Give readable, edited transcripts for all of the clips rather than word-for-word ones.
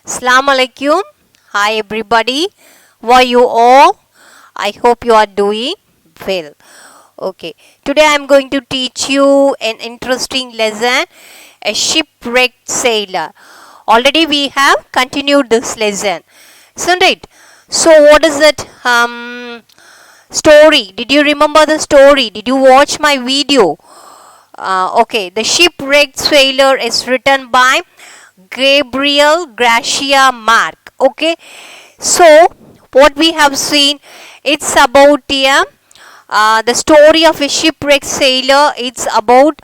Assalamu alaikum. Hi everybody. How are you all? I hope you are doing well. Okay. Today I am going to teach you an interesting lesson, a shipwrecked sailor. Already we have continued this lesson, isn't it? So what is that story? Did you remember the story? Did you watch my video? Okay, the shipwrecked sailor is written by Gabriel Garcia Marquez. Okay, so what we have seen, it's about the story of a shipwrecked sailor. It's about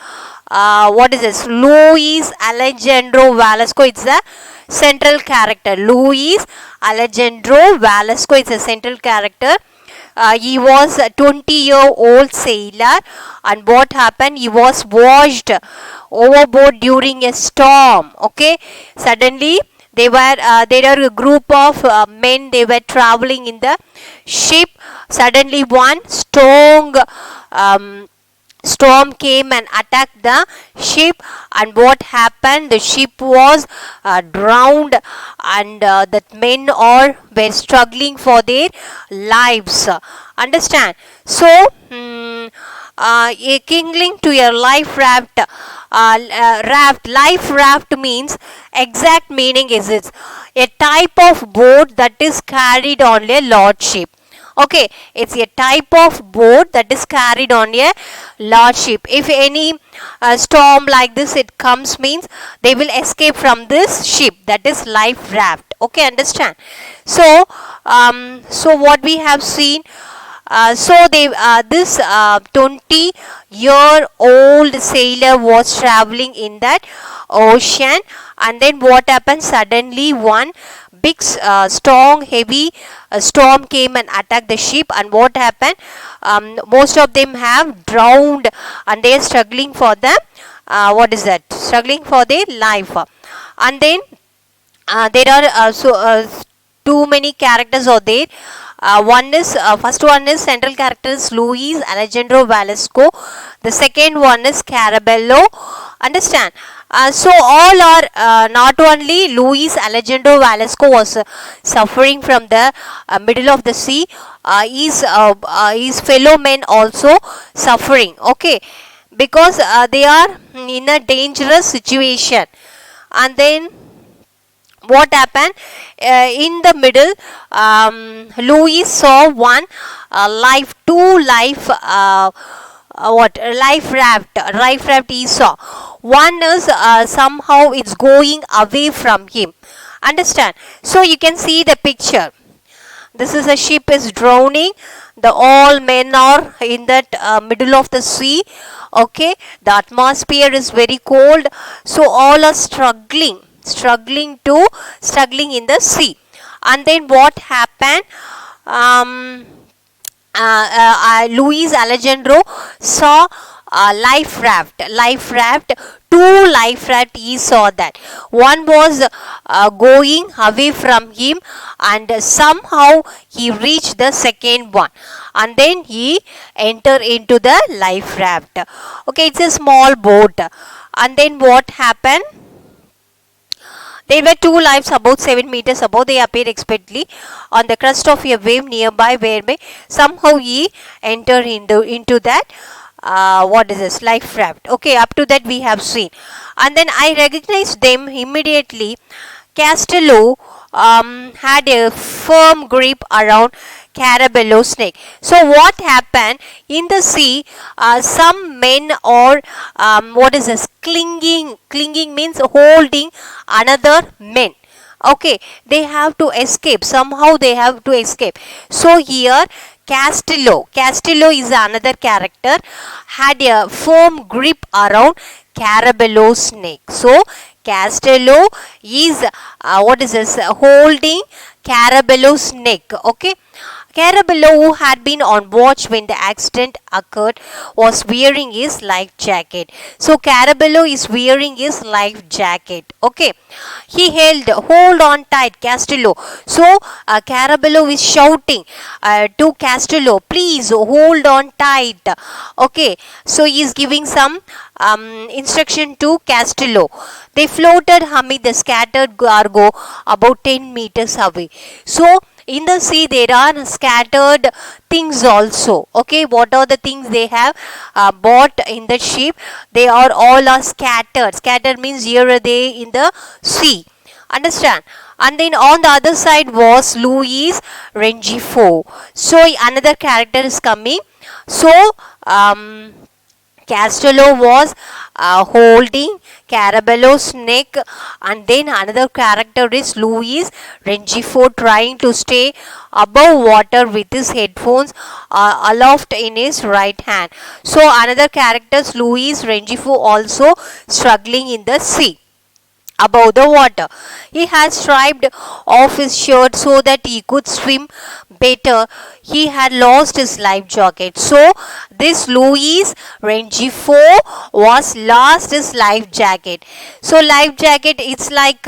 what is this? Luis Alejandro Velasco. It's the central character. Luis Alejandro Velasco is a central character. He was a 20-year-old sailor, and what happened, he was washed overboard during a storm. Okay, suddenly there were a group of men. They were traveling in the ship. Suddenly one storm came and attacked the ship, and what happened, the ship was drowned, and the men all were struggling for their lives. Understand? So a kingling to a life raft. Life raft means, exact meaning is it's a type of boat that is carried on a large ship. Okay, it's a type of boat that is carried on a large ship. If any storm like this it comes, means they will escape from this ship, that is life raft. Okay, understand? So what we have seen, this 20-year-old sailor was traveling in that ocean, and then what happened, suddenly one big heavy storm came and attacked the ship, and what happened, most of them have drowned, and they are struggling for the struggling for their life. And then there are too many characters are there. First one is central character is Luis Alejandro Velasco. The second one is Carabello. Understand? So all are not only Luis Alejandro Velasco was suffering from the middle of the sea. His fellow men also suffering. Okay, because they are in a dangerous situation. And then what happened, in the middle, Louis saw one life raft he saw. One is somehow it's going away from him. Understand? So you can see the picture. This is a ship is drowning. The all men are in that middle of the sea. Okay, the atmosphere is very cold, so all are struggling in the sea. And then what happened, Luis Alejandro saw life raft, two life raft he saw. That one was going away from him, and somehow he reached the second one, and then he entered into the life raft. Okay, it's a small boat. And then what happened, there were two lives about 7 meters above. They appeared expectantly on the crest of a wave nearby, whereby somehow he entered into that life raft. Okay, up to that we have seen. And then I recognized them immediately. Castello had a firm grip around Carabello's neck. So what happened in the sea, some men or clinging means holding another men. Okay, they have to escape, somehow they have to escape. So here Castello is another character, had a firm grip around Carabello's neck. So Castello is holding Carabello's neck. Okay, Carabello, who had been on watch when the accident occurred, was wearing his life jacket. So Carabello is wearing his life jacket. Okay. He held, hold on tight, Castello. So Carabello is shouting to Castello, please hold on tight. Okay. So he is giving some instruction to Castello. They floated amid the scattered cargo about 10 meters away. So in the sea there are scattered things also. Okay, what are the things they have bought in the ship? They are all are scattered. Scattered means here are they in the sea. Understand? And then on the other side was Louis Rengifo. So another character is coming. So Castello was holding Carabello's neck, and then another character is Louis Rengifo trying to stay above water with his headphones aloft in his right hand. So another character is Louis Rengifo also struggling in the sea above the water. He had stripped off his shirt so that he could swim better. He had lost his life jacket. So this Louis Rengifo was lost his life jacket. So life jacket, it's like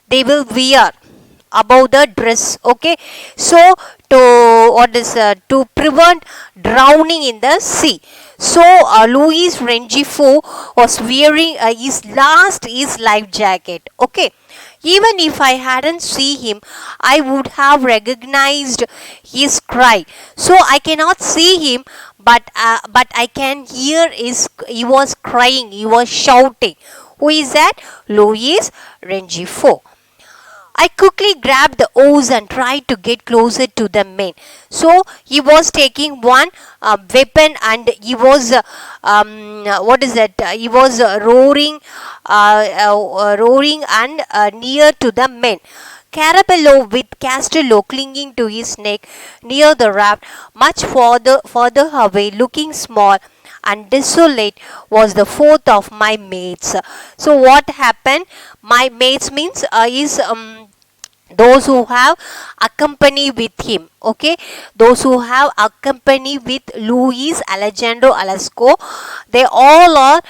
they will wear above the dress. Okay, so to prevent drowning in the sea. So Louis Rengifo was wearing his life jacket. Okay, even if I hadn't seen him, I would have recognized his cry. So I cannot see him, but I can hear he was crying, he was shouting. Who is that? Louis Rengifo. I quickly grabbed the oars and tried to get closer to the men. So he was taking one weapon and he was He was roaring and near to the men. Carabello, with Castello clinging to his neck near the raft, much further away, looking small and desolate, was the fourth of my mates. So what happened? My mates means is those who have accompanied with him. Okay, those who have accompanied with Luis Alejandro Alasco, they all are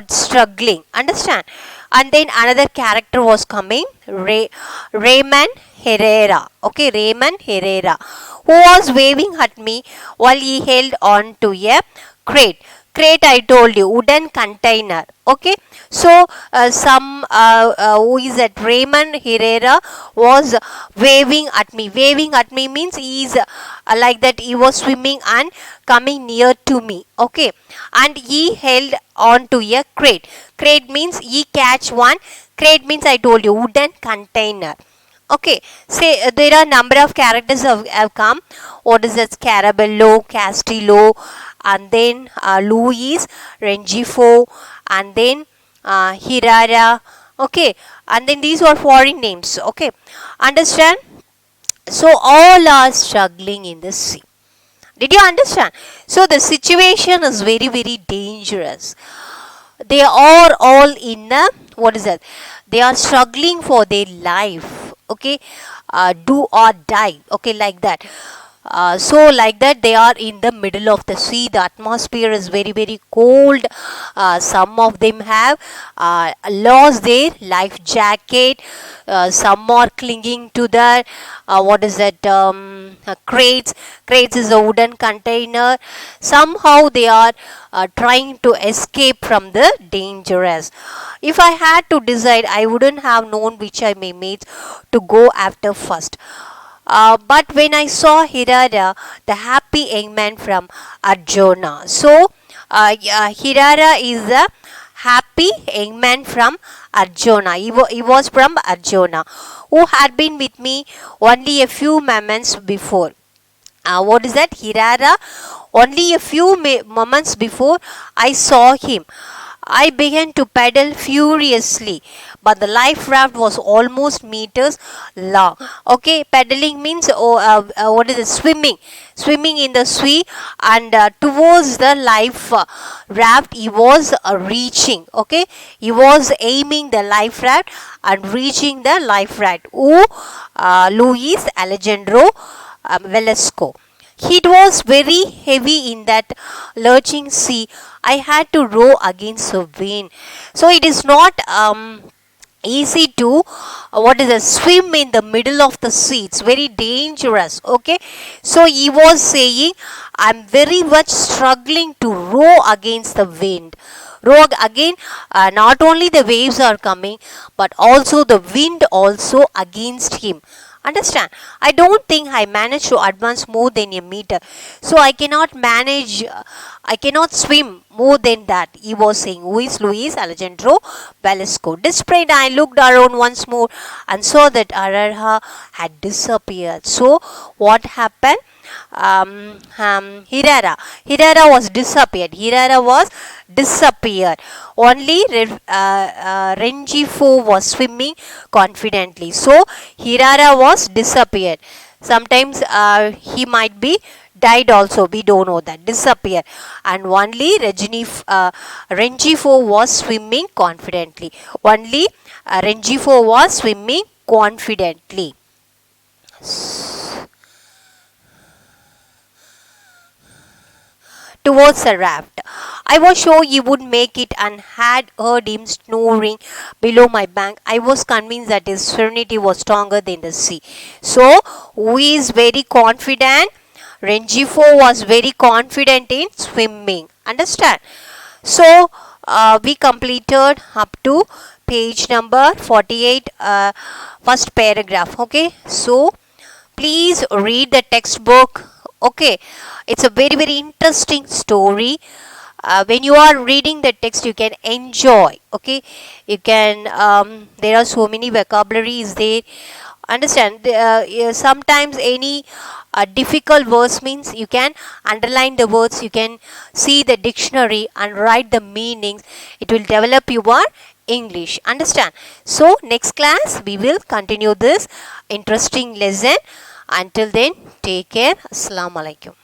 struggling. Understand? And then another character was coming, Raymond Herrera. Okay, Raymond Herrera, who was waving at me while he held on to a crate. Crate, I told you, wooden container. Okay, so who is that? Raymond Herrera was waving at me. Waving at me means he is like that. He was swimming and coming near to me. Okay, and he held on to a crate. Crate means he catch one. Crate means I told you wooden container. Okay, say there are number of characters have come. What is that? Carabello, Castillo, and then Louis Rengifo, and then Hirara. Okay, and then these are foreign names. Okay, understand? So all are struggling in the sea. Did you understand? So the situation is very, very dangerous. They are all in a, what is that? They are struggling for their life. Okay, do or die. Okay, like that. So like that they are in the middle of the sea. The atmosphere is very, very cold. Some of them have lost their life jacket. Some are clinging to the crates. Crates is a wooden container. Somehow they are trying to escape from the dangerous. If I had to decide, I wouldn't have known which I may meet to go after first. But when I saw Hirara, the happy young man from Arjuna. So, Hirara is a happy young man from Arjuna. He was from Arjuna, who had been with me only a few moments before. What is that? Hirara, only a few moments before I saw him. I began to paddle furiously, but the life raft was almost meters long. Okay, paddling means what is it? Swimming in the sea, and towards the life raft he was reaching. Okay, he was aiming the life raft and reaching the life raft. Luis Alejandro Velasco. It was very heavy in that lurching sea. I had to row against the wind. So it is not easy to what is a swim in the middle of the sea. It's very dangerous. Okay, so he was saying, I'm very much struggling to row against the wind. Row again, not only the waves are coming, but also the wind also against him. Understand? I don't think I managed to advance more than a meter. So I cannot manage, I cannot swim more than that. He was saying, who is Luis Alejandro Velasco. Desperate, I looked around once more and saw that Araha had disappeared. So what happened? Herrera was disappeared. Herrera was disappeared. Only Rengifo was swimming confidently. So Herrera was disappeared. Sometimes he might be died also. We don't know that. Disappeared. And only Rengifo was swimming confidently. Only Rengifo was swimming confidently. Towards the raft. I was sure he would make it and had heard him snoring below my bank. I was convinced that his serenity was stronger than the sea. So, who is very confident? Rengifo was very confident in swimming. Understand? So, we completed up to page number 48, first paragraph. Okay. So, please read the textbook. Okay, it's a very very interesting story. When you are reading the text, you can enjoy. Okay, you can there are so many vocabularies there. Understand? Sometimes any difficult words means you can underline the words, you can see the dictionary and write the meanings. It will develop your English. Understand? So next class we will continue this interesting lesson. Until then, take care. Assalamu alaikum.